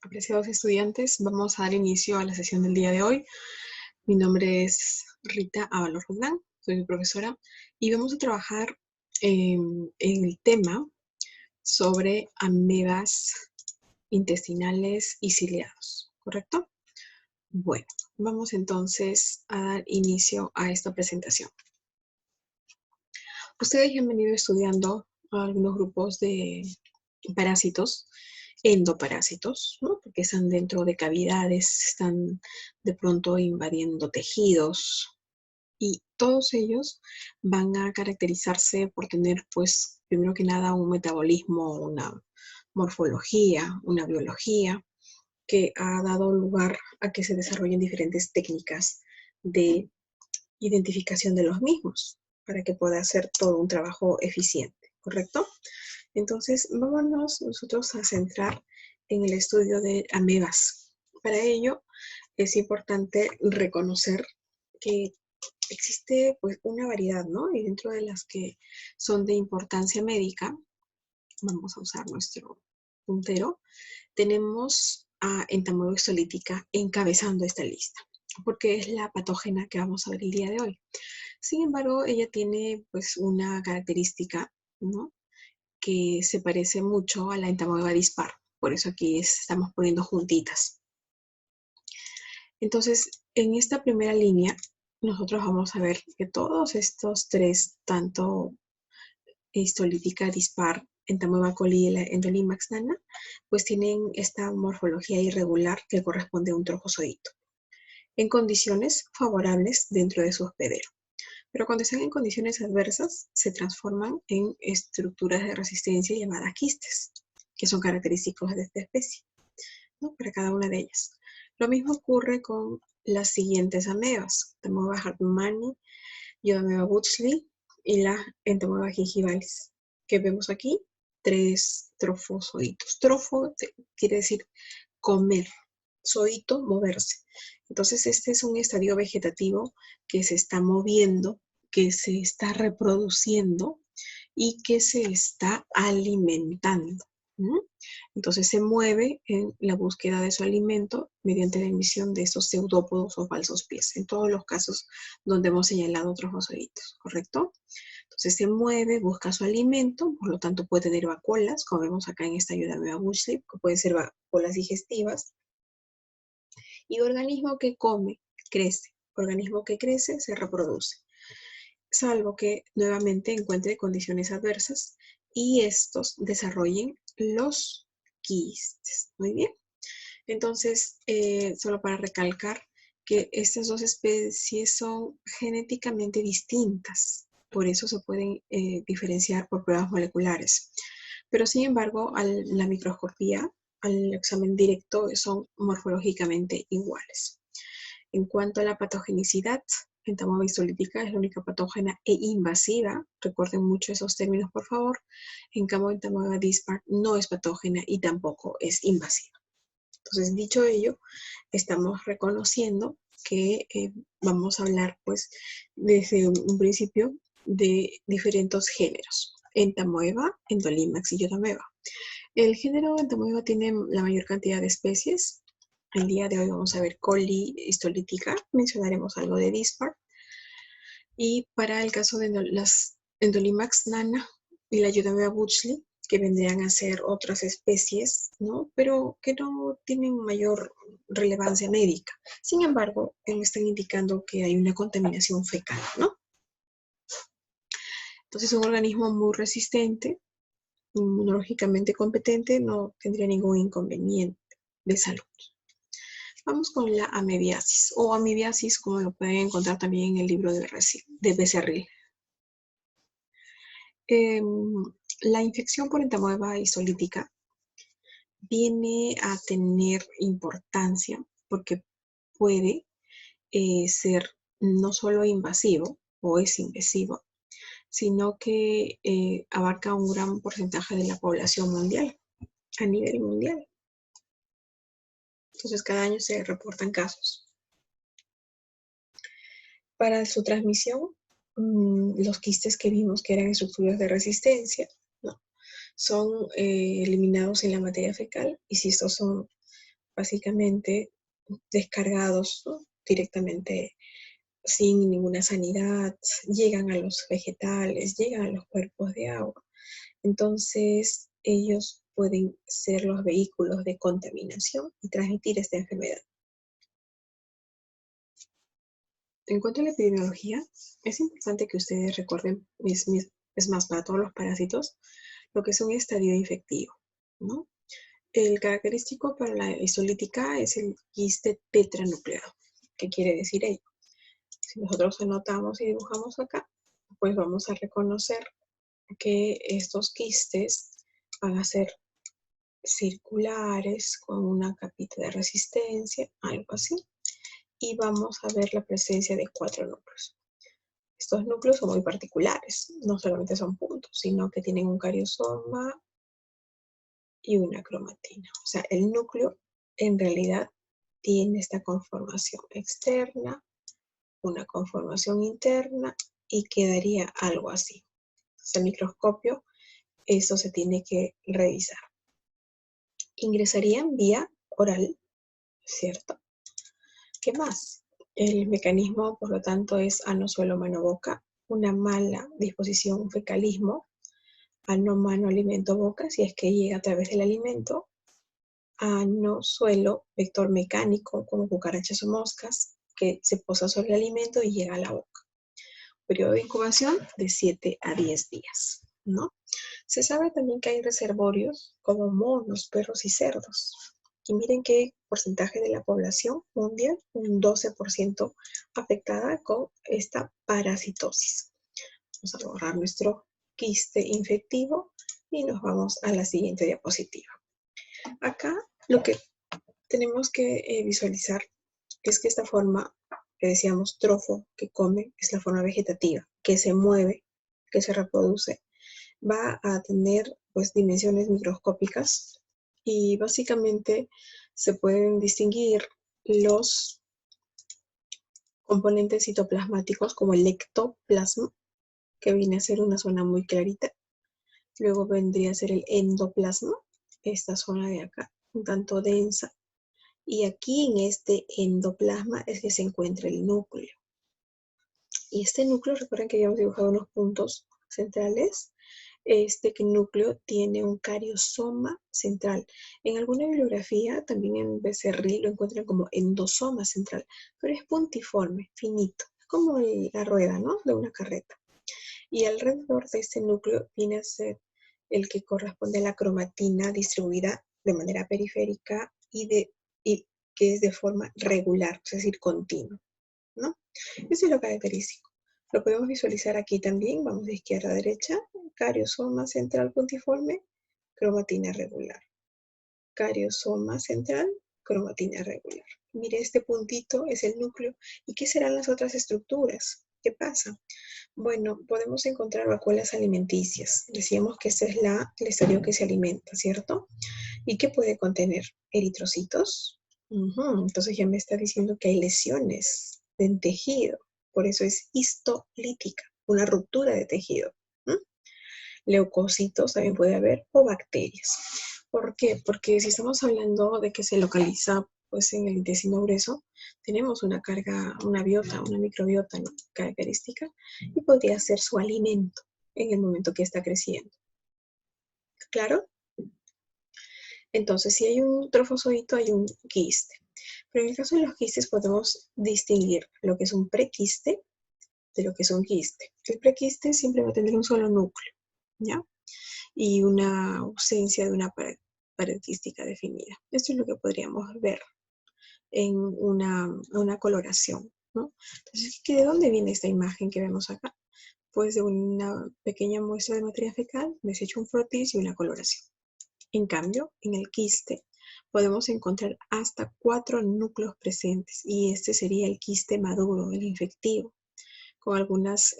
Apreciados estudiantes, vamos a dar inicio a la sesión del día de hoy. Mi nombre es Rita Ábalos Roldán, soy mi profesora, y vamos a trabajar en el tema sobre amebas intestinales y ciliados, ¿correcto? Bueno, vamos entonces a dar inicio a esta presentación. Ustedes ya han venido estudiando algunos grupos de parásitos, endoparásitos, ¿no? Porque están dentro de cavidades, están de pronto invadiendo tejidos y todos ellos van a caracterizarse por tener, pues, primero que nada, un metabolismo, una morfología, una biología que ha dado lugar a que se desarrollen diferentes técnicas de identificación de los mismos para que pueda hacer todo un trabajo eficiente, ¿correcto? Entonces, vámonos nosotros a centrar en el estudio de amebas. Para ello, es importante reconocer que existe pues una variedad, ¿no? Y dentro de las que son de importancia médica, vamos a usar nuestro puntero, tenemos a Entamoeba histolytica encabezando esta lista, porque es la patógena que vamos a ver el día de hoy. Sin embargo, ella tiene pues una característica, ¿no? Que se parece mucho a la Entamoeba dispar. Por eso aquí estamos poniendo juntitas. Entonces, en esta primera línea, nosotros vamos a ver que todos estos tres, tanto histolítica dispar, Entamoeba coli y la Endolimax nana, pues tienen esta morfología irregular que corresponde a un trofozoito, en condiciones favorables dentro de su hospedero. Pero cuando están en condiciones adversas, se transforman en estructuras de resistencia llamadas quistes, que son característicos de esta especie, ¿no? Para cada una de ellas. Lo mismo ocurre con las siguientes amebas, Entamoeba hartmanni, Iodomeba butchley y la Entamoeba gingivalis, que vemos aquí, tres trofozoitos. Trofo quiere decir comer, zoito, moverse. Entonces, este es un estadio vegetativo que se está moviendo, que se está reproduciendo y que se está alimentando. Entonces se mueve en la búsqueda de su alimento mediante la emisión de estos pseudópodos o falsos pies, en todos los casos donde hemos señalado trofozoitos, ¿correcto? Entonces se mueve, busca su alimento, por lo tanto puede tener vacuolas, como vemos acá en esta Iodomeba butchley, que pueden ser vacuolas digestivas, y organismo que come, crece. Organismo que crece, se reproduce. Salvo que nuevamente encuentre condiciones adversas y estos desarrollen los quistes. Muy bien. Entonces, solo para recalcar que estas dos especies son genéticamente distintas. Por eso se pueden diferenciar por pruebas moleculares. Pero sin embargo, a la microscopía, al examen directo, son morfológicamente iguales. En cuanto a la patogenicidad, Entamoeba histolytica es la única patógena e invasiva. Recuerden mucho esos términos, por favor. En cambio, Entamoeba dispar no es patógena y tampoco es invasiva. Entonces, dicho ello, estamos reconociendo que vamos a hablar, pues, desde un principio de diferentes géneros. Entamoeba, Endolimax y Iodomeba. El género Entamoeba tiene la mayor cantidad de especies. El día de hoy vamos a ver coli histolytica, mencionaremos algo de dispar. Y para el caso de las Endolimax nana y la Iodomeba butchley, que vendrían a ser otras especies, ¿no? Pero que no tienen mayor relevancia médica. Sin embargo, me están indicando que hay una contaminación fecal, ¿no? Entonces, un organismo muy resistente, inmunológicamente competente, no tendría ningún inconveniente de salud. Vamos con la amebiasis, o amibiasis, como lo pueden encontrar también en el libro de Becerril. La infección por Entamoeba histolytica viene a tener importancia porque puede ser no solo invasivo o es invasivo, sino que abarca un gran porcentaje de la población mundial, a nivel mundial. Entonces, cada año se reportan casos. Para su transmisión, los quistes que vimos que eran estructuras de resistencia, ¿no? Son eliminados en la materia fecal y si estos son básicamente descargados, ¿no? Directamente sin ninguna sanidad, llegan a los vegetales, llegan a los cuerpos de agua. Entonces, ellos pueden ser los vehículos de contaminación y transmitir esta enfermedad. En cuanto a la epidemiología, es importante que ustedes recuerden, es más, para todos los parásitos, lo que es un estadio infectivo, ¿no? El característico para la histolítica es el quiste tetranucleado. ¿Qué quiere decir ello? Si nosotros anotamos y dibujamos acá, pues vamos a reconocer que estos quistes van a ser circulares con una capita de resistencia, algo así, y vamos a ver la presencia de 4 núcleos. Estos núcleos son muy particulares, no solamente son puntos, sino que tienen un cariosoma y una cromatina. O sea, el núcleo en realidad tiene esta conformación externa, una conformación interna y quedaría algo así. Entonces, al microscopio, esto se tiene que revisar. Ingresarían vía oral, ¿cierto? ¿Qué más? El mecanismo, por lo tanto, es ano, suelo, mano, boca. Una mala disposición, fecalismo. Ano, mano, alimento, boca, si es que llega a través del alimento. Ano, suelo, vector mecánico, como cucarachas o moscas, que se posa sobre el alimento y llega a la boca. Periodo de incubación de 7 a 10 días, ¿no? Se sabe también que hay reservorios como monos, perros y cerdos. Y miren qué porcentaje de la población mundial, un 12% afectada con esta parasitosis. Vamos a borrar nuestro quiste infectivo y nos vamos a la siguiente diapositiva. Acá lo que tenemos que visualizar es que esta forma, que decíamos trofo, que come, es la forma vegetativa, que se mueve, que se reproduce, va a tener pues dimensiones microscópicas y básicamente se pueden distinguir los componentes citoplasmáticos como el ectoplasma, que viene a ser una zona muy clarita. Luego vendría a ser el endoplasma, esta zona de acá, un tanto densa. Y aquí en este endoplasma es que se encuentra el núcleo. Y este núcleo, recuerden que habíamos dibujado unos puntos centrales. Este núcleo tiene un cariosoma central. En alguna bibliografía, también en Becerril, lo encuentran como endosoma central, pero es puntiforme, finito, como la rueda, ¿no?, de una carreta. Y alrededor de este núcleo viene a ser el que corresponde a la cromatina distribuida de manera periférica y que es de forma regular, es decir, continua, ¿no? Eso es lo característico. Lo podemos visualizar aquí también. Vamos de izquierda a derecha. Cariosoma central puntiforme, cromatina regular. Cariosoma central, cromatina regular. Mire, este puntito es el núcleo. ¿Y qué serán las otras estructuras? ¿Qué pasa? Bueno, podemos encontrar vacuolas alimenticias. Decíamos que esta es el estadio que se alimenta, ¿cierto? ¿Y qué puede contener? Eritrocitos. Entonces ya me está diciendo que hay lesiones del tejido. Por eso es histolítica, una ruptura de tejido. Leucocitos también puede haber, o bacterias. ¿Por qué? Porque si estamos hablando de que se localiza pues, en el intestino grueso, tenemos una carga, una biota, una microbiota, ¿no?, característica, y podría ser su alimento en el momento que está creciendo. ¿Claro? Entonces, si hay un trofozoito, hay un quiste. Pero en el caso de los quistes podemos distinguir lo que es un prequiste de lo que es un quiste. El prequiste siempre va a tener un solo núcleo, ¿ya? Y una ausencia de una pared quística definida. Esto es lo que podríamos ver en una coloración, ¿no? Entonces, ¿de dónde viene esta imagen que vemos acá? Pues de una pequeña muestra de materia fecal, desecho un frotis y una coloración. En cambio, en el quiste podemos encontrar hasta 4 núcleos presentes y este sería el quiste maduro, el infectivo, con algunos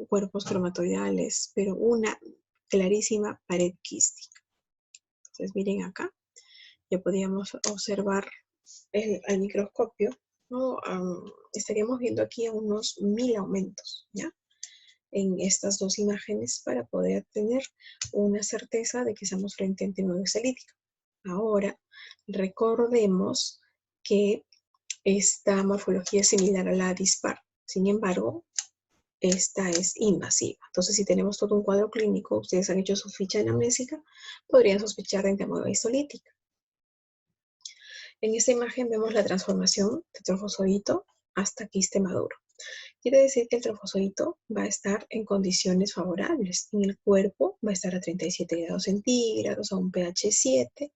cuerpos cromatoidales, pero una clarísima pared quística. Entonces miren acá, ya podríamos observar al microscopio, ¿no? Estaríamos viendo aquí unos 1000 aumentos, ¿ya?, en estas dos imágenes para poder tener una certeza de que estamos frente a antinueva histolítica. Ahora, Recordemos que esta morfología es similar a la dispar. Sin embargo, esta es invasiva. Entonces, si tenemos todo un cuadro clínico, ustedes han hecho su ficha anamnésica, podrían sospechar de entamoeba histolítica. En esta imagen vemos la transformación de trofozoito hasta quiste maduro. Quiere decir que el trofozoito va a estar en condiciones favorables. En el cuerpo va a estar a 37 grados centígrados, a un pH 7,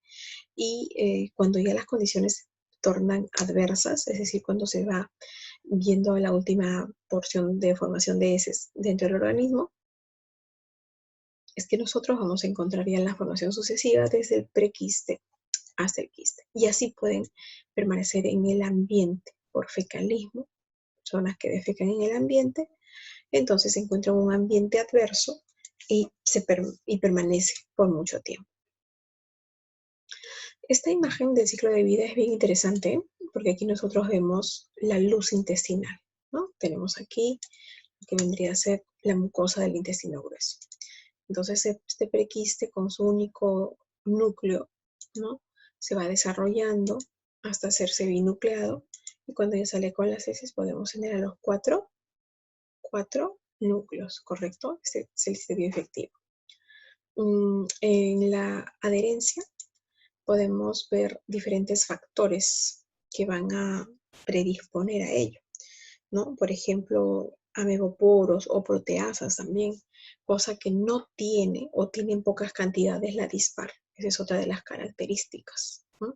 y cuando ya las condiciones tornan adversas, es decir, cuando se va viendo la última porción de formación de heces dentro del organismo, es que nosotros vamos a encontrar ya la formación sucesiva desde el prequiste hasta el quiste. Y así pueden permanecer en el ambiente por fecalismo, personas que defecan en el ambiente, entonces se encuentran en un ambiente adverso y permanece por mucho tiempo. Esta imagen del ciclo de vida es bien interesante porque aquí nosotros vemos la luz intestinal, ¿no? Tenemos aquí lo que vendría a ser la mucosa del intestino grueso. Entonces este prequiste con su único núcleo, ¿no? Se va desarrollando hasta hacerse binucleado, y cuando ya sale con las heces podemos tener a los cuatro núcleos, ¿correcto? Este es el sistema efectivo. En la adherencia podemos ver diferentes factores que van a predisponer a ello, ¿no? Por ejemplo, amegoporos o proteasas también, cosa que no tiene o tiene en pocas cantidades la dispar. Esa es otra de las características, ¿no?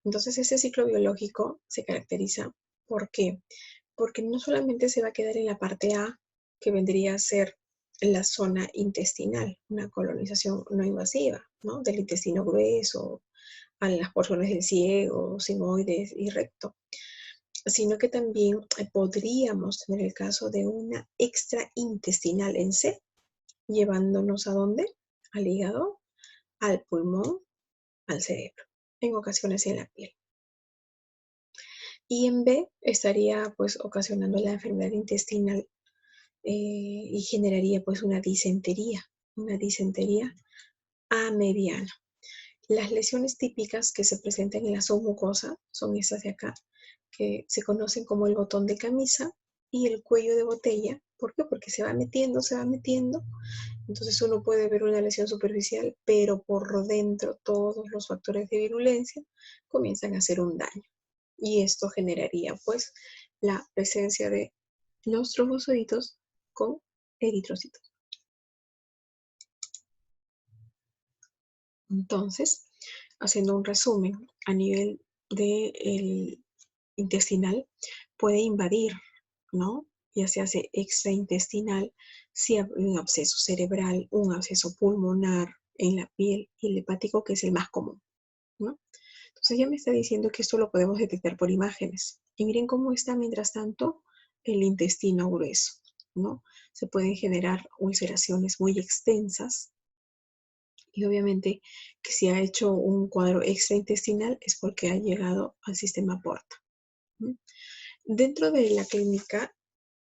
Entonces, este ciclo biológico se caracteriza, ¿por qué? Porque no solamente se va a quedar en la parte A, que vendría a ser la zona intestinal, una colonización no invasiva, ¿no? Del intestino grueso, a las porciones del ciego, sigmoides y recto, sino que también podríamos tener el caso de una extraintestinal en C, llevándonos ¿a dónde? Al hígado, al pulmón, al cerebro, en ocasiones en la piel. Y en B estaría pues ocasionando la enfermedad intestinal y generaría pues una disentería a mediana. Las lesiones típicas que se presentan en la submucosa son estas de acá, que se conocen como el botón de camisa y el cuello de botella. ¿Por qué? Porque se va metiendo. Entonces uno puede ver una lesión superficial, pero por dentro todos los factores de virulencia comienzan a hacer un daño. Y esto generaría pues la presencia de los trofosoditos con eritrocitos. Entonces, haciendo un resumen, a nivel del intestinal puede invadir, ¿no? Ya se hace extraintestinal, si hay un absceso cerebral, un absceso pulmonar en la piel y el hepático, que es el más común, ¿no? Entonces ya me está diciendo que esto lo podemos detectar por imágenes. Y miren cómo está, mientras tanto, el intestino grueso, ¿no? Se pueden generar ulceraciones muy extensas. Y obviamente que si ha hecho un cuadro extraintestinal es porque ha llegado al sistema porta. Dentro de la clínica,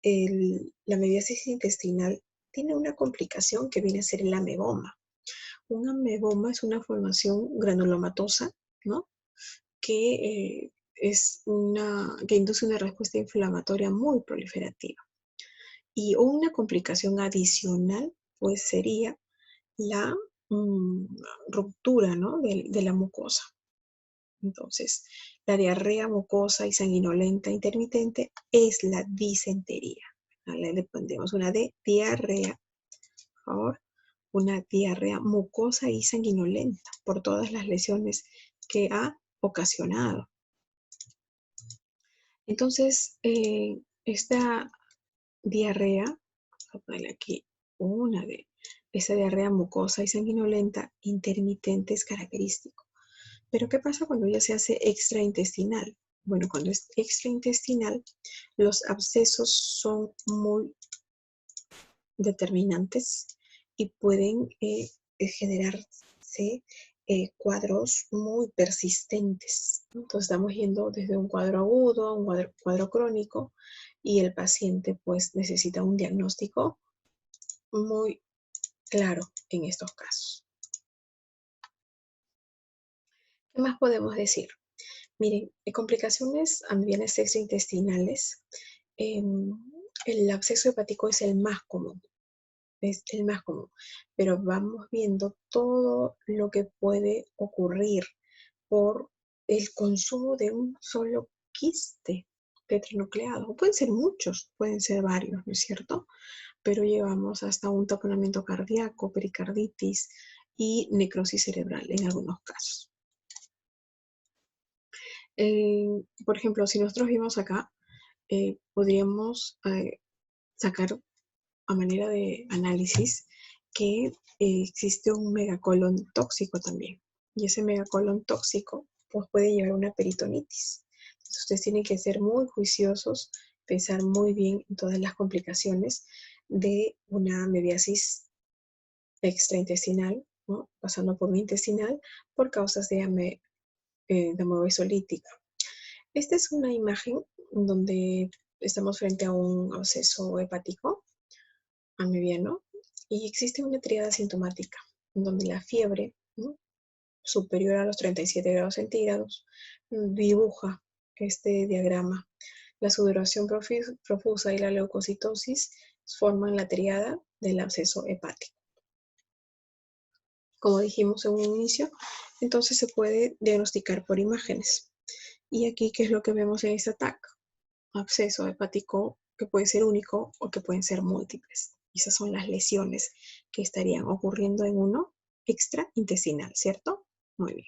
la mediasis intestinal tiene una complicación que viene a ser el ameboma. Un ameboma es una formación granulomatosa, ¿no? Que que induce una respuesta inflamatoria muy proliferativa. Y una complicación adicional, pues sería la ruptura, ¿no? de la mucosa. Entonces, la diarrea mucosa y sanguinolenta intermitente es la disentería. Le pondremos una D, diarrea, por favor, una diarrea mucosa y sanguinolenta por todas las lesiones que ha ocasionado. Entonces, esta diarrea, vamos a ponerle aquí una D, esa diarrea mucosa y sanguinolenta intermitente es característico. Pero ¿qué pasa cuando ya se hace extraintestinal? Bueno, cuando es extraintestinal, los abscesos son muy determinantes y pueden generarse cuadros muy persistentes. Entonces estamos yendo desde un cuadro agudo a un cuadro crónico, y el paciente pues necesita un diagnóstico muy claro en estos casos. ¿Qué más podemos decir? Miren, complicaciones amibianas extraintestinales. El absceso hepático es el más común, pero vamos viendo todo lo que puede ocurrir por el consumo de un solo quiste tetranucleado. Pueden ser muchos, pueden ser varios, ¿no es cierto? Pero llegamos hasta un taponamiento cardíaco, pericarditis y necrosis cerebral en algunos casos. Por ejemplo, si nosotros vimos acá, podríamos sacar a manera de análisis que existe un megacolon tóxico también. Y ese megacolon tóxico pues, puede llevar a una peritonitis. Entonces ustedes tienen que ser muy juiciosos, pensar muy bien en todas las complicaciones de una amebiasis extraintestinal, ¿no? Pasando por un intestinal por causas de ameba isolítica. Esta es una imagen donde estamos frente a un absceso hepático amibiano y existe una triada sintomática donde la fiebre, ¿no?, superior a los 37 grados centígrados dibuja este diagrama. La sudoración profusa y la leucocitosis forman la triada del absceso hepático. Como dijimos en un inicio, entonces se puede diagnosticar por imágenes. Y aquí, ¿qué es lo que vemos en este TAC? Absceso hepático que puede ser único o que pueden ser múltiples. Y esas son las lesiones que estarían ocurriendo en uno extraintestinal, ¿cierto? Muy bien.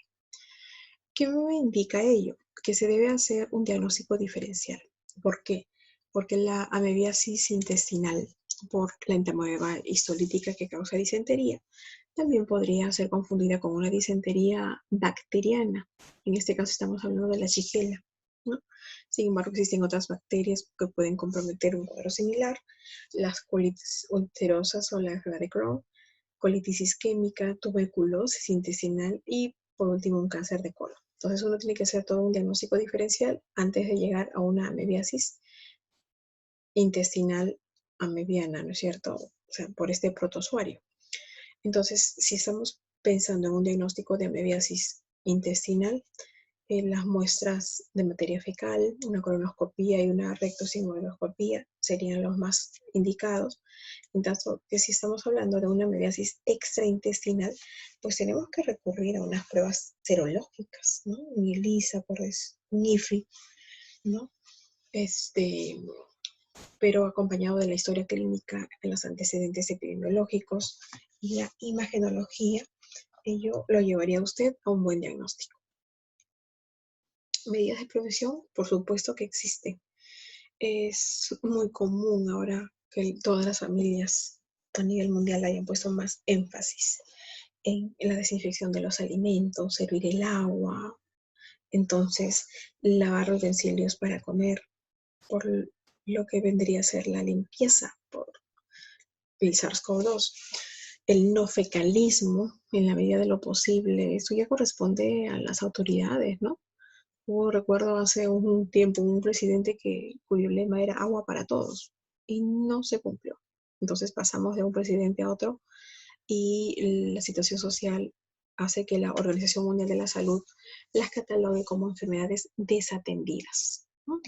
¿Qué me indica ello? Que se debe hacer un diagnóstico diferencial. ¿Por qué? Porque la amebiasis intestinal por la entamoeba histolítica que causa disentería también podría ser confundida con una disentería bacteriana. En este caso estamos hablando de la Shigella, ¿no? Sin embargo, existen otras bacterias que pueden comprometer un cuadro similar, las colitis ulcerosas o la enfermedad de Crohn, colitis isquémica, tuberculosis intestinal y, por último, un cáncer de colon. Entonces, uno tiene que hacer todo un diagnóstico diferencial antes de llegar a una amebiasis intestinal amebiana, ¿no es cierto? O sea, por este protozoario. Entonces, si estamos pensando en un diagnóstico de amebiasis intestinal, las muestras de materia fecal, una colonoscopía y una rectosigmoidoscopía serían los más indicados. En tanto que si estamos hablando de una amebiasis extraintestinal, pues tenemos que recurrir a unas pruebas serológicas, ¿no? Un ELISA, un IFI, ¿no? Pero acompañado de la historia clínica, los antecedentes epidemiológicos y la imagenología, ello lo llevaría a usted a un buen diagnóstico. Medidas de prevención, por supuesto que existen. Es muy común ahora que todas las familias a nivel mundial hayan puesto más énfasis en la desinfección de los alimentos, servir el agua, entonces lavar utensilios para comer, por lo que vendría a ser la limpieza por el SARS-CoV-2. El no fecalismo, en la medida de lo posible, eso ya corresponde a las autoridades, ¿no? Recuerdo hace un tiempo un presidente cuyo lema era agua para todos y no se cumplió. Entonces pasamos de un presidente a otro y la situación social hace que la Organización Mundial de la Salud las catalogue como enfermedades desatendidas, ¿no?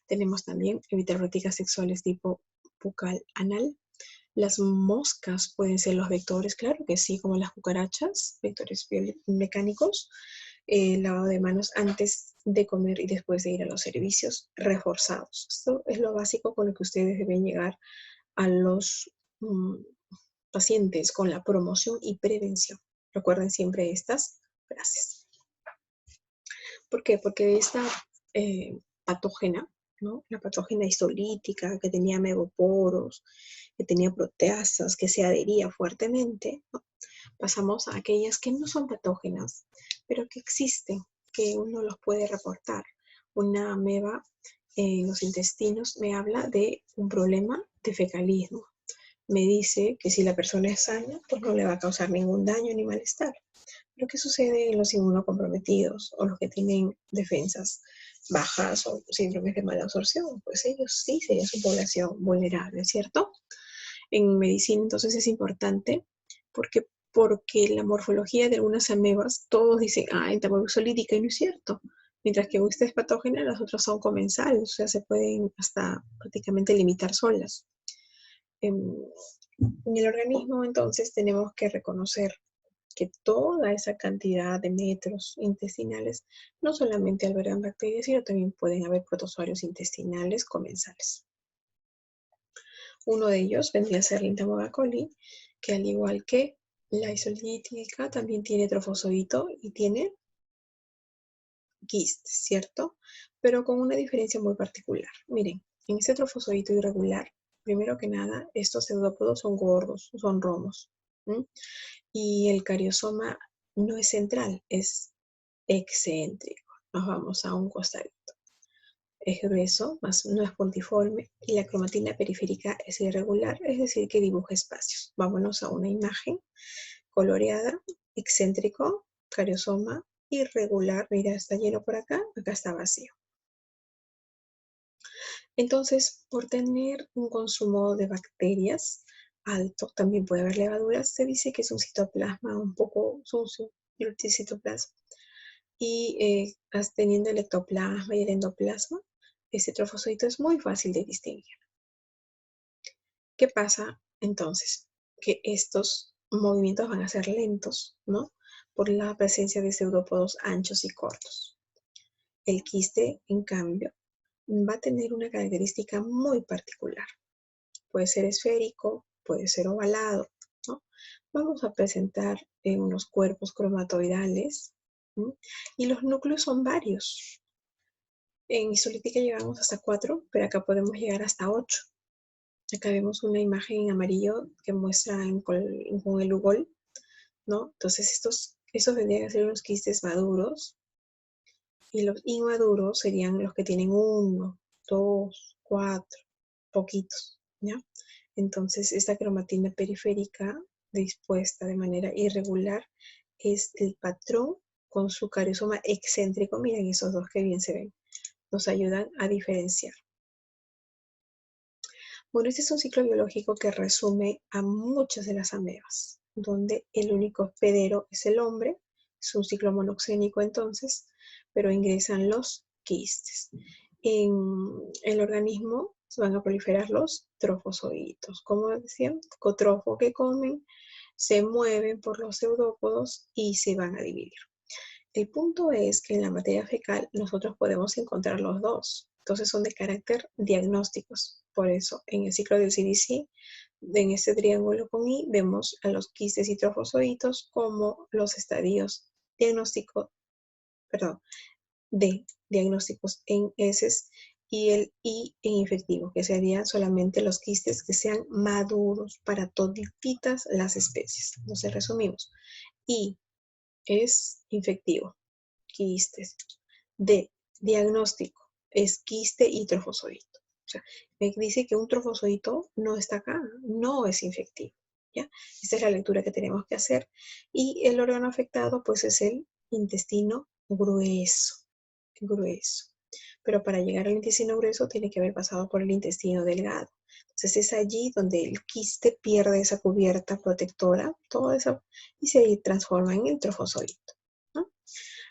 Tenemos también evitar prácticas sexuales tipo bucal anal. Las moscas pueden ser los vectores, claro que sí, como las cucarachas, vectores mecánicos. Lavado de manos antes de comer y después de ir a los servicios reforzados. Esto es lo básico con lo que ustedes deben llegar a los pacientes con la promoción y prevención. Recuerden siempre estas frases. ¿Por qué? Porque esta patógena, ¿no?, la patógena histolítica que tenía megaporos, que tenía proteasas, que se adhería fuertemente, ¿no?, pasamos a aquellas que no son patógenas, pero que existen, que uno los puede reportar. Una ameba en los intestinos me habla de un problema de fecalismo. Me dice que si la persona es sana, pues no le va a causar ningún daño ni malestar. Pero ¿qué sucede en los inmunocomprometidos o los que tienen defensas bajas o síndromes de mala absorción? Pues ellos sí serían su población vulnerable, ¿cierto? En medicina entonces es importante porque porque la morfología de algunas amebas, todos dicen, entamoeba-isolítica, y no es cierto. Mientras que esta es patógena, las otras son comensales, o sea, se pueden hasta prácticamente limitar solas. En el organismo, entonces, tenemos que reconocer que toda esa cantidad de metros intestinales no solamente albergan bacterias, sino también pueden haber protozoarios intestinales comensales. Uno de ellos vendría a ser la Entamoeba coli, que al igual que la isolítica también tiene trofozoito y tiene quistes, ¿cierto? Pero con una diferencia muy particular. Miren, en este trofozoito irregular, primero que nada, estos pseudópodos son gordos, son romos. ¿Mm? Y el cariosoma no es central, es excéntrico. Nos vamos a un costadito. Es grueso, más no es puntiforme, y la cromatina periférica es irregular, es decir, que dibuja espacios. Vámonos a una imagen coloreada, excéntrico, cariosoma, irregular. Mira, está lleno por acá, acá está vacío. Entonces, por tener un consumo de bacterias alto, también puede haber levaduras. Se dice que es un citoplasma un poco sucio, el citoplasma. Y teniendo el ectoplasma y el endoplasma, este trofozoito es muy fácil de distinguir. ¿Qué pasa entonces? Que estos movimientos van a ser lentos, ¿no? Por la presencia de pseudópodos anchos y cortos. El quiste, en cambio, va a tener una característica muy particular. Puede ser esférico, puede ser ovalado, ¿no? Vamos a presentar unos cuerpos cromatoidales, ¿no? Y los núcleos son varios. En isolítica llegamos hasta 4, pero acá podemos llegar hasta 8. Acá vemos una imagen en amarillo que muestra con el ugol, ¿no? Entonces estos vendrían a ser unos quistes maduros, y los inmaduros serían los que tienen 1, 2, 4, poquitos, ¿ya? Entonces esta cromatina periférica dispuesta de manera irregular es el patrón con su cariosoma excéntrico. Miren esos dos que bien se ven. Nos ayudan a diferenciar. Bueno, este es un ciclo biológico que resume a muchas de las amebas, donde el único hospedero es el hombre. Es un ciclo monoxénico entonces, pero ingresan los quistes. En el organismo van a proliferar los trofozoitos. Como decía, cotrofo que comen, se mueven por los pseudópodos y se van a dividir. El punto es que en la materia fecal nosotros podemos encontrar los dos. Entonces son de carácter diagnósticos. Por eso, en el ciclo del CDC, en este triángulo con I, vemos a los quistes y trofozoitos como los estadios diagnósticos, de diagnósticos en heces, y el I en infectivo, que serían solamente los quistes que sean maduros para toditas las especies. Entonces resumimos. I es infectivo, quistes. D, diagnóstico, es quiste y trofozoito. O sea, me dice que un trofozoito no está acá, no es infectivo, ¿ya? Esta es la lectura que tenemos que hacer. Y el órgano afectado, pues, es el intestino grueso, grueso. Pero para llegar al intestino grueso tiene que haber pasado por el intestino delgado. Entonces es allí donde el quiste pierde esa cubierta protectora, toda esa, y se transforma en el trofozoito, ¿no?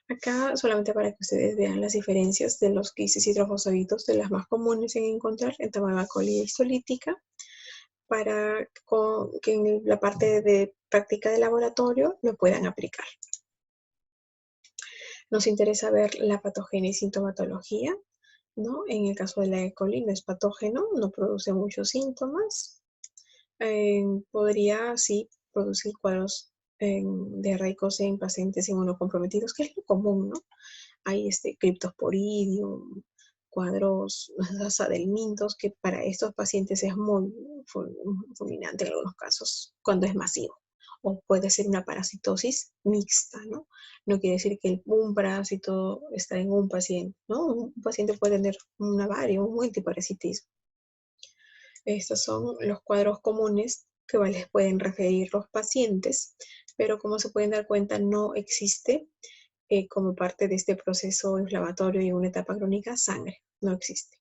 Acá solamente para que ustedes vean las diferencias de los quistes y trofozoitos, de las más comunes en encontrar en Entamoeba coli histolítica, para que en la parte de práctica de laboratorio lo puedan aplicar. Nos interesa ver la patogenia y sintomatología, ¿no? En el caso de la E. coli no es patógeno, no produce muchos síntomas. Podría, sí, producir cuadros diarreicos en pacientes inmunocomprometidos, que es lo común, ¿no? Hay criptosporidium, cuadros adelmintos, que para estos pacientes es muy fulminante en algunos casos, cuando es masivo. O puede ser una parasitosis mixta, ¿no? No quiere decir que un parásito está en un paciente, ¿no? Un paciente puede tener una vario, un multiparasitismo. Estos son los cuadros comunes que les pueden referir los pacientes, pero como se pueden dar cuenta, no existe como parte de este proceso inflamatorio y una etapa crónica sangre. No existe.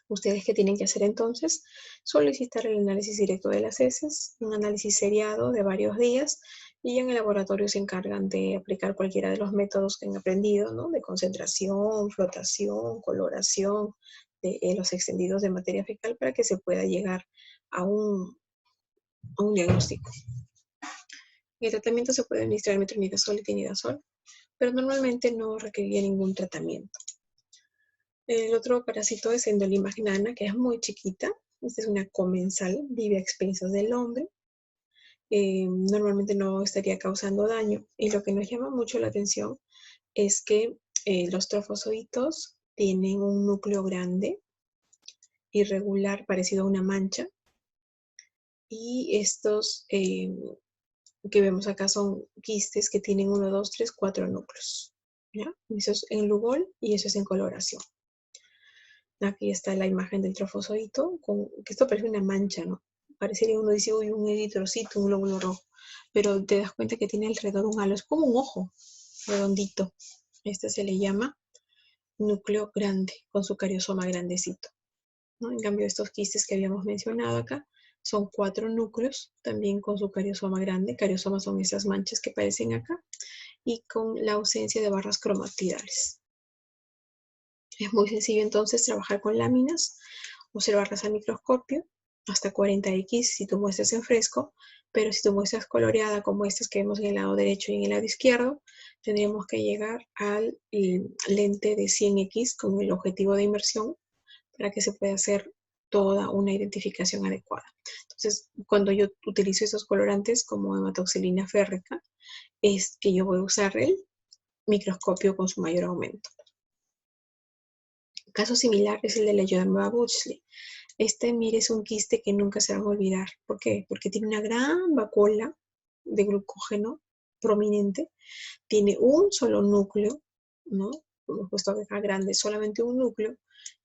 ¿Ustedes qué tienen que hacer entonces? Solicitar el análisis directo de las heces, un análisis seriado de varios días, y en el laboratorio se encargan de aplicar cualquiera de los métodos que han aprendido, ¿no? De concentración, flotación, coloración, de los extendidos de materia fecal para que se pueda llegar a un diagnóstico. El tratamiento se puede administrar metronidazol y tinidazol, pero normalmente no requeriría ningún tratamiento. El otro parásito es Endolimax nana, que es muy chiquita. Esta es una comensal, vive a expensas del hombre. Normalmente no estaría causando daño. Y lo que nos llama mucho la atención es que los trofozoitos tienen un núcleo grande, irregular, parecido a una mancha. Y estos que vemos acá son quistes que tienen 1, 2, 3, 4 núcleos. ¿Ya? Eso es en Lugol y eso es en coloración. Aquí está la imagen del trofozoito, que esto parece una mancha, ¿no? Parecería, uno dice, uy, un eritrocito, un glóbulo rojo, pero te das cuenta que tiene alrededor un halo, es como un ojo redondito. Este se le llama núcleo grande, con su cariosoma grandecito, ¿no? En cambio, estos quistes que habíamos mencionado acá son 4 núcleos, también con su cariosoma grande. Cariosomas son esas manchas que aparecen acá, y con la ausencia de barras cromatidales. Es muy sencillo entonces trabajar con láminas, observarlas al microscopio, hasta 40x si tu muestra es en fresco, pero si tu muestra es coloreada como estas que vemos en el lado derecho y en el lado izquierdo, tendríamos que llegar al lente de 100x con el objetivo de inmersión para que se pueda hacer toda una identificación adecuada. Entonces, cuando yo utilizo esos colorantes como hematoxilina férrica, es que yo voy a usar el microscopio con su mayor aumento. Caso similar es el de la Yodamoa Butchley. Mire, es un quiste que nunca se va a olvidar. ¿Por qué? Porque tiene una gran vacuola de glucógeno prominente, tiene un solo núcleo, ¿no? Hemos puesto acá grande, solamente un núcleo,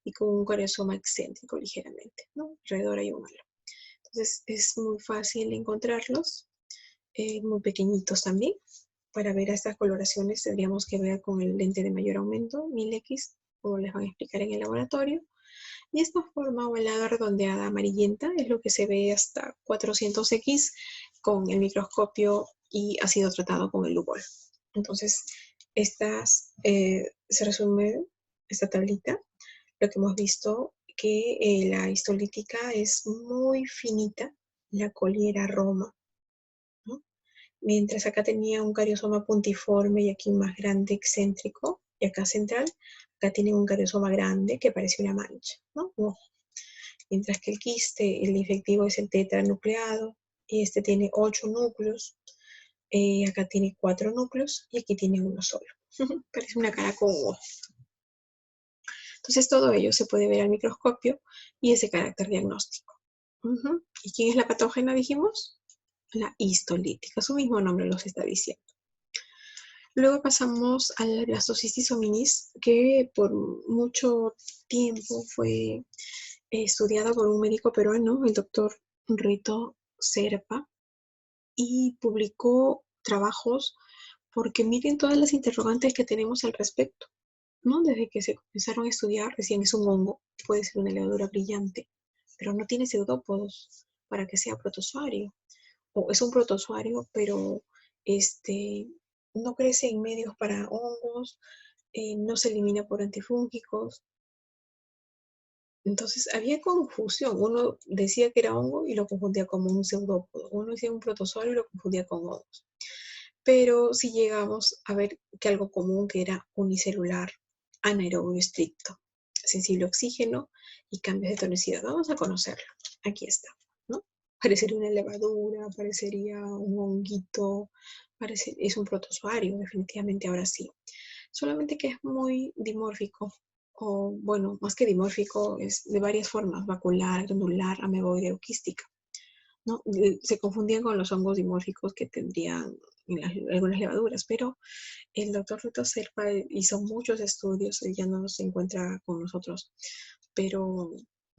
y con un cariosoma excéntrico ligeramente, ¿no? Alrededor hay un halo. Entonces es muy fácil encontrarlos, muy pequeñitos también. Para ver estas coloraciones tendríamos que ver con el lente de mayor aumento, 1000x, como les van a explicar en el laboratorio. Y esta forma ovalada, redondeada, amarillenta es lo que se ve hasta 400x con el microscopio y ha sido tratado con el Lugol. Entonces, se resume esta tablita. Lo que hemos visto que la histolítica es muy finita, la coliera roma, ¿no? Mientras acá tenía un cariosoma puntiforme y aquí más grande, excéntrico, y acá central, acá tiene un cariosoma grande que parece una mancha, ¿no? Mientras que el quiste, el infectivo es el tetranucleado, y este tiene 8 núcleos, acá tiene 4 núcleos y aquí tiene uno solo. Parece una cara con un ojo. Entonces todo ello se puede ver al microscopio y es de carácter diagnóstico. ¿Y quién es la patógena, dijimos? La histolítica, su mismo nombre los está diciendo. Luego pasamos a la blastocistitis hominis, que por mucho tiempo fue estudiado por un médico peruano, el doctor Rito Serpa, y publicó trabajos porque miren todas las interrogantes que tenemos al respecto, ¿no? Desde que se comenzaron a estudiar, decían es un hongo, puede ser una levadura brillante, pero no tiene pseudópodos para que sea protozoario, o es un protozoario, pero no crece en medios para hongos, no se elimina por antifúngicos. Entonces había confusión. Uno decía que era hongo y lo confundía como un pseudópodo. Uno decía un protozoario y lo confundía con hongos. Pero sí llegamos a ver que algo común que era unicelular, anaerobio estricto, sensible a oxígeno y cambios de tonicidad. Vamos a conocerlo. Aquí está, ¿no? Parecería una levadura, parecería un honguito, es un protozoario, definitivamente ahora sí. Solamente que es muy dimórfico, o bueno, más que dimórfico, es de varias formas, vacular, granular, ameboide o quística, ¿no? Se confundían con los hongos dimórficos que tendrían algunas levaduras, pero el doctor Rito Serpa hizo muchos estudios, él ya no se encuentra con nosotros, pero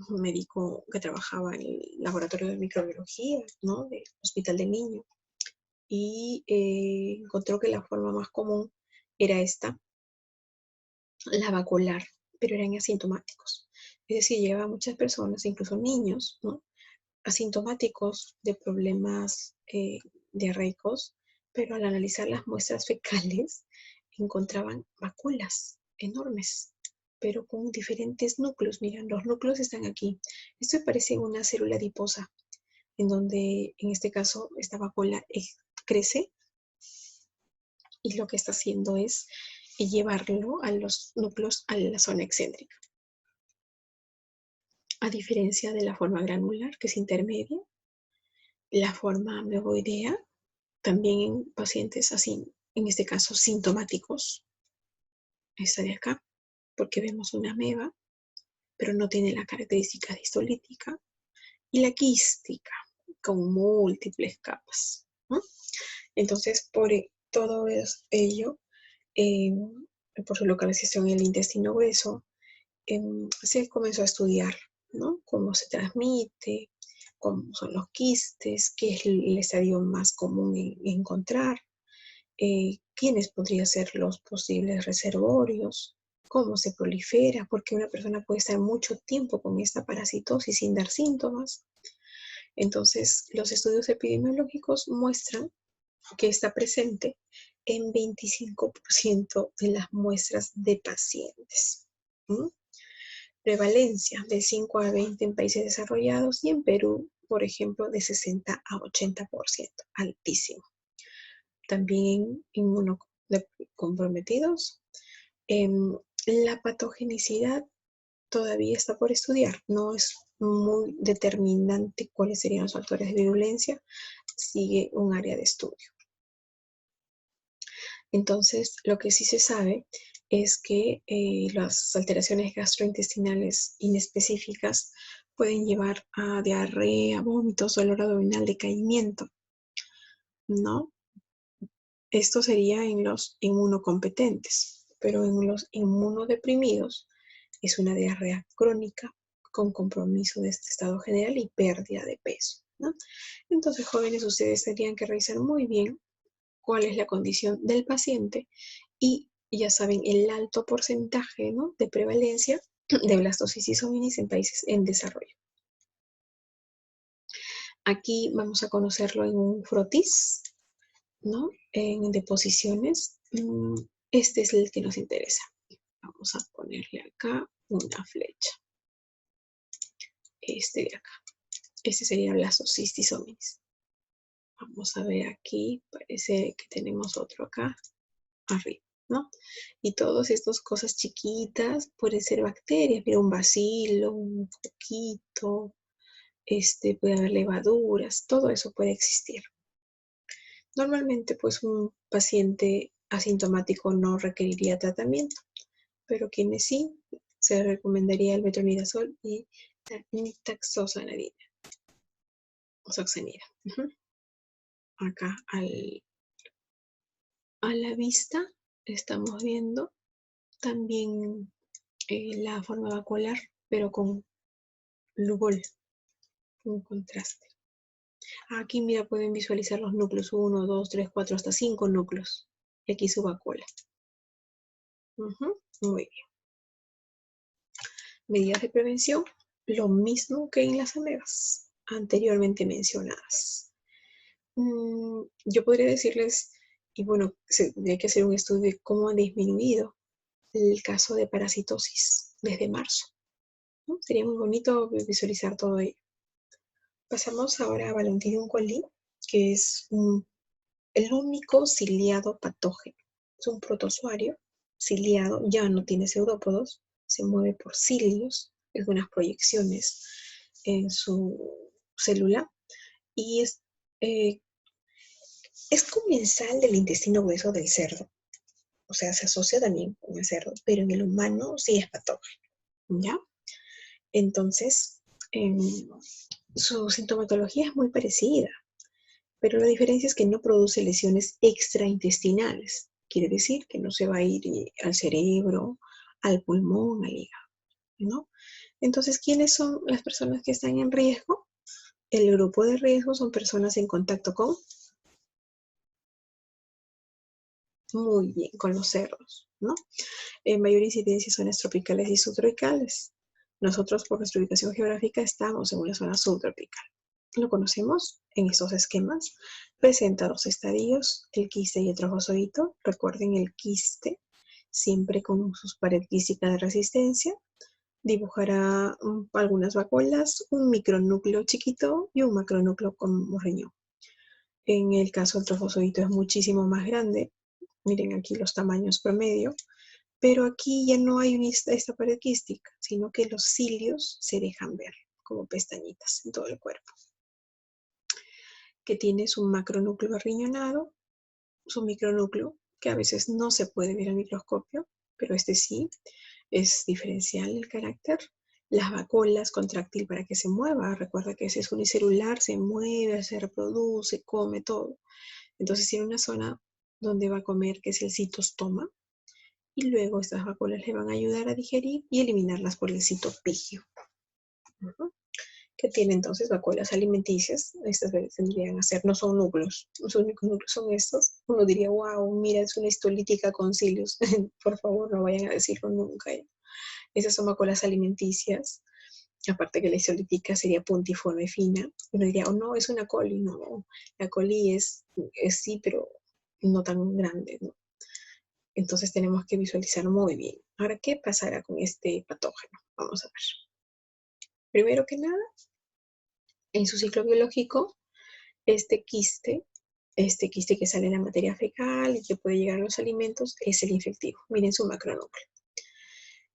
un médico que trabajaba en el laboratorio de microbiología, ¿no? Del Hospital del Niño, y encontró que la forma más común era esta, la vacular, pero eran asintomáticos. Es decir, llegaba a muchas personas, incluso niños, ¿no? Asintomáticos de problemas diarreicos, pero al analizar las muestras fecales encontraban vacuolas enormes, pero con diferentes núcleos. Miren, los núcleos están aquí. Esto parece una célula adiposa, en donde en este caso esta vacuola crece y lo que está haciendo es llevarlo a los núcleos a la zona excéntrica. A diferencia de la forma granular, que es intermedia, la forma ameboidea, también en pacientes así, en este caso sintomáticos, esta de acá, porque vemos una ameba, pero no tiene la característica histolítica, y la quística, con múltiples capas, ¿no? Entonces, por todo ello, eh, por su localización en el intestino grueso, se comenzó a estudiar, ¿no? Cómo se transmite, cómo son los quistes, qué es el estadio más común en encontrar, quiénes podrían ser los posibles reservorios, cómo se prolifera, porque una persona puede estar mucho tiempo con esta parasitosis sin dar síntomas. Entonces, los estudios epidemiológicos muestran que está presente en 25% de las muestras de pacientes. ¿Mm? Prevalencia de 5 a 20 en países desarrollados y en Perú, por ejemplo, de 60 a 80%, altísimo. También inmunocomprometidos. La patogenicidad todavía está por estudiar, no es muy determinante cuáles serían los factores de virulencia, sigue un área de estudio. Entonces, lo que sí se sabe es que las alteraciones gastrointestinales inespecíficas pueden llevar a diarrea, vómitos, dolor abdominal, decaimiento, ¿no? Esto sería en los inmunocompetentes, pero en los inmunodeprimidos es una diarrea crónica con compromiso de este estado general y pérdida de peso, ¿no? Entonces, jóvenes, ustedes tendrían que revisar muy bien cuál es la condición del paciente y ya saben el alto porcentaje, ¿no?, de prevalencia de blastocisis hominis en países en desarrollo. Aquí vamos a conocerlo en un frotis, ¿no?, en deposiciones. Este es el que nos interesa. Vamos a ponerle acá una flecha. Este de acá. Este sería blastocisis hominis. Vamos a ver aquí. Parece que tenemos otro acá arriba, ¿no? Y todas estas cosas chiquitas pueden ser bacterias. Mira, un bacilo, un coquito, puede haber levaduras. Todo eso puede existir. Normalmente, pues, un paciente asintomático no requeriría tratamiento, pero quienes sí, se recomendaría el metronidazol y la nitazoxanida. Acá a la vista estamos viendo también la forma vacuolar, pero con lubol, un contraste. Aquí, mira, pueden visualizar los núcleos, 1, 2, 3, 4, hasta 5 núcleos. Y aquí su vacuola. Muy bien. Medidas de prevención, lo mismo que en las amebas anteriormente mencionadas. Yo podría decirles, y bueno, hay que hacer un estudio de cómo ha disminuido el caso de parasitosis desde marzo, ¿no? Sería muy bonito visualizar todo ello. Pasamos ahora a Valentinum coli, que es el único ciliado patógeno. Es un protozoario ciliado, ya no tiene pseudópodos, se mueve por cilios, algunas proyecciones en su célula, y es comensal del intestino grueso del cerdo. O sea, se asocia también con el cerdo, pero en el humano sí es patógeno, ¿ya? Entonces, su sintomatología es muy parecida, pero la diferencia es que no produce lesiones extraintestinales. Quiere decir que no se va a ir al cerebro, al pulmón, al hígado, ¿no? Entonces, ¿quiénes son las personas que están en riesgo? El grupo de riesgo son personas en contacto con, muy bien, con los cerdos, ¿no? En mayor incidencia zonas tropicales y subtropicales. Nosotros, por nuestra ubicación geográfica, estamos en una zona subtropical. Lo conocemos en estos esquemas. Presenta dos estadios, el quiste y el trofozoito. Recuerden el quiste, siempre con sus pared quística de resistencia. Dibujará algunas vacuolas, un micronúcleo chiquito y un macronúcleo como riñón. En el caso del trofozoito es muchísimo más grande. Miren aquí los tamaños promedio. Pero aquí ya no hay esta pared quística, sino que los cilios se dejan ver como pestañitas en todo el cuerpo. Que tiene su macronúcleo arriñonado, su micronúcleo, que a veces no se puede ver al microscopio, pero este sí, es diferencial el carácter. Las vacuolas contráctil para que se mueva. Recuerda que ese es unicelular, se mueve, se reproduce, come todo. Entonces tiene una zona donde va a comer, que es el citostoma, y luego estas vacuolas le van a ayudar a digerir y eliminarlas por el citopigio. Que tiene entonces vacuolas alimenticias. Estas tendrían a ser, no son núcleos, los únicos núcleos son estos. Uno diría, wow, mira, es una histolítica con cilios. Por favor, no vayan a decirlo nunca. Esas son vacuolas alimenticias. Aparte que la histolítica sería puntiforme fina. Uno diría, oh no, es una coli. No, la coli es sí, pero no tan grande, ¿no? Entonces tenemos que visualizar muy bien. Ahora, ¿qué pasará con este patógeno? Vamos a ver. Primero que nada, en su ciclo biológico, este quiste que sale en la materia fecal y que puede llegar a los alimentos, es el infectivo. Miren su macronúcleo.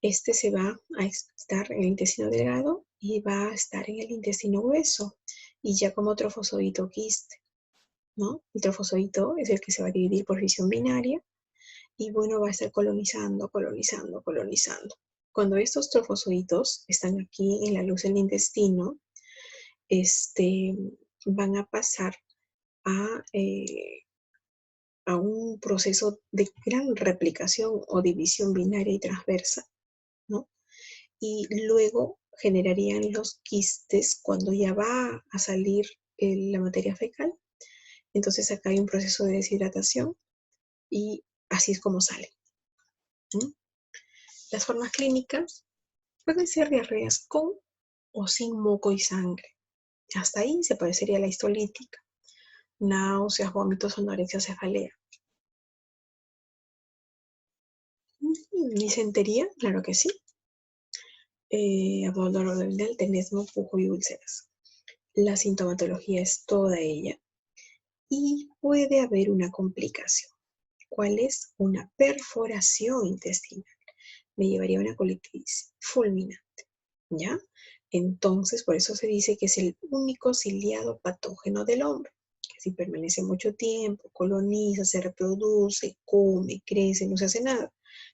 Este se va a estar en el intestino delgado y va a estar en el intestino grueso, y ya como trofozoito quiste, ¿no? El trofozoito es el que se va a dividir por fisión binaria, y bueno, va a estar colonizando, colonizando, colonizando. Cuando estos trofozoitos están aquí en la luz del intestino, van a pasar a un proceso de gran replicación o división binaria y transversa, ¿no? Y luego generarían los quistes cuando ya va a salir la materia fecal. Entonces acá hay un proceso de deshidratación y así es como sale. Las formas clínicas pueden ser diarreas con o sin moco y sangre. Hasta ahí se parecería a la histolítica. Náuseas, vómitos, anorexia, cefalea. Disentería, claro que sí. Dolor abdominal, tenesmo, pujo y úlceras. La sintomatología es toda ella. Y puede haber una complicación. ¿Cuál es? Una perforación intestinal. Me llevaría a una colitis fulminante, ¿ya? Entonces, por eso se dice que es el único ciliado patógeno del hombre, que si permanece mucho tiempo, coloniza, se reproduce, come, crece, no se hace nada,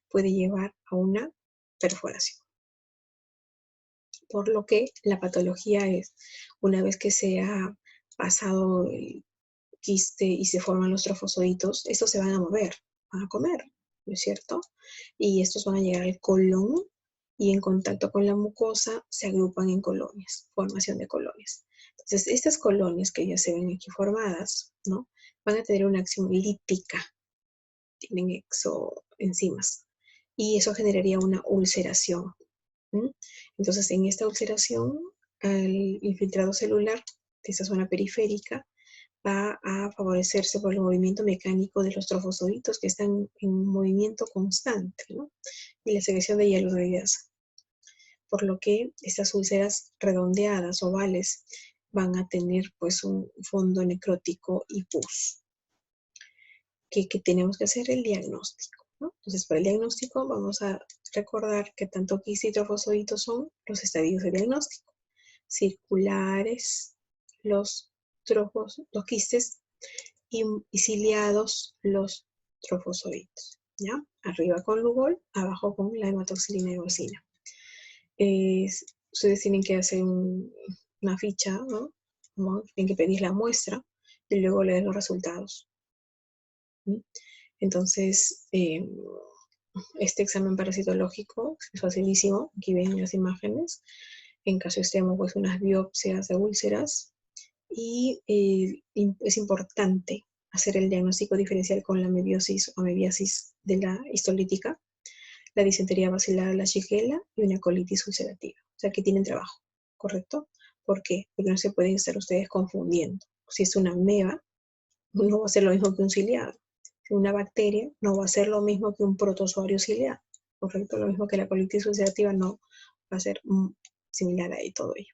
puede llevar a una perforación. Por lo que la patología es, una vez que se ha pasado el quiste y se forman los trofozoitos, estos se van a mover, van a comer, ¿no es cierto? Y estos van a llegar al colon y en contacto con la mucosa se agrupan en colonias, formación de colonias. Entonces, estas colonias que ya se ven aquí formadas, ¿no? Van a tener una acción lítica, tienen exoenzimas, y eso generaría una ulceración. Entonces, en esta ulceración, el infiltrado celular de esta zona periférica va a favorecerse por el movimiento mecánico de los trofozoitos que están en movimiento constante, ¿no? Y la secreción de hialuronidasa. Por lo que estas úlceras redondeadas, ovales, van a tener pues un fondo necrótico y pus. ¿Qué tenemos que hacer? El diagnóstico, ¿no? Entonces, para el diagnóstico vamos a recordar que tanto quiste y trofozoitos son los estadios de diagnóstico. Circulares, los quistes, y ciliados los trofozoitos, ¿ya? Arriba con Lugol, abajo con la hematoxilina y eosina. Ustedes tienen que hacer una ficha, ¿no? Tienen que pedir la muestra y luego leer los resultados. Entonces, este examen parasitológico es facilísimo. Aquí ven las imágenes. En caso extremo, pues unas biopsias de úlceras. Y es importante hacer el diagnóstico diferencial con la mebiosis o mebiasis de la histolítica. la disentería baciliar, la shigella y una colitis ulcerativa. O sea, que tienen trabajo, ¿correcto? ¿Por qué? Porque no se pueden estar ustedes confundiendo. Si es una ameba, no va a ser lo mismo que un ciliado. Si una bacteria, no va a ser lo mismo que un protozoario ciliado, ¿correcto? Lo mismo que la colitis ulcerativa no va a ser similar a todo ello.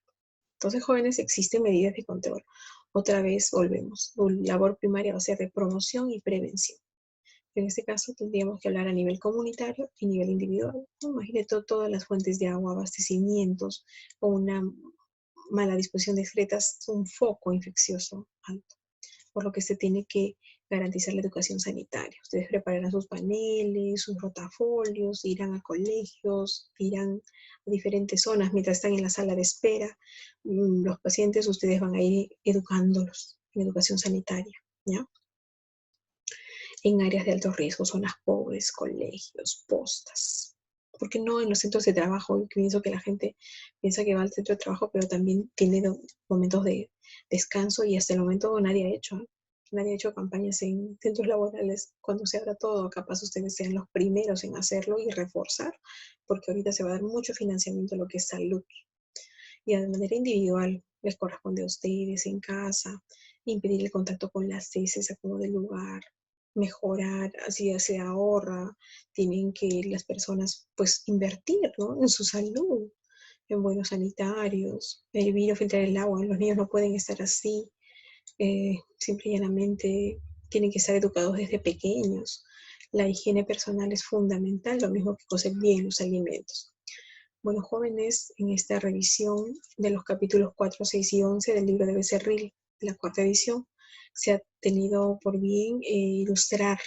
Entonces, jóvenes, existen medidas de control. Otra vez volvemos. La labor primaria va a ser de promoción y prevención. En este caso tendríamos que hablar a nivel comunitario y nivel individual. Imagínate todas las fuentes de agua, abastecimientos o una mala disposición de excretas, un foco infeccioso alto, por lo que se tiene que garantizar la educación sanitaria. Ustedes prepararán sus paneles, sus rotafolios, irán a colegios, irán a diferentes zonas mientras están en la sala de espera. Los pacientes, ustedes van a ir educándolos en educación sanitaria, ¿ya? En áreas de alto riesgo, zonas pobres, colegios, postas. Porque no en los centros de trabajo? Yo pienso que la gente piensa que va al centro de trabajo, pero también tiene momentos de descanso y hasta el momento nadie ha hecho campañas en centros laborales. Cuando se abra todo, capaz ustedes sean los primeros en hacerlo y reforzar, porque ahorita se va a dar mucho financiamiento a lo que es salud. Y de manera individual les corresponde a ustedes en casa, impedir el contacto con las heces a como del lugar, mejorar, así ya se ahorra, tienen que las personas pues invertir, ¿no?, en su salud, en buenos sanitarios, el virus filtrar el agua, los niños no pueden estar así, simple y llanamente tienen que estar educados desde pequeños. La higiene personal es fundamental, lo mismo que cocer bien los alimentos. Bueno, jóvenes, en esta revisión de los capítulos 4, 6 y 11 del libro de Becerril, la cuarta edición, se ha tenido por bien ilustrar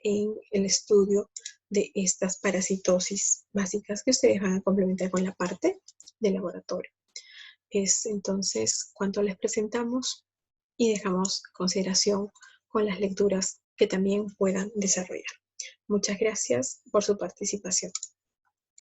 en el estudio de estas parasitosis básicas que ustedes van a complementar con la parte de laboratorio. Es entonces cuanto les presentamos y dejamos consideración con las lecturas que también puedan desarrollar. Muchas gracias por su participación.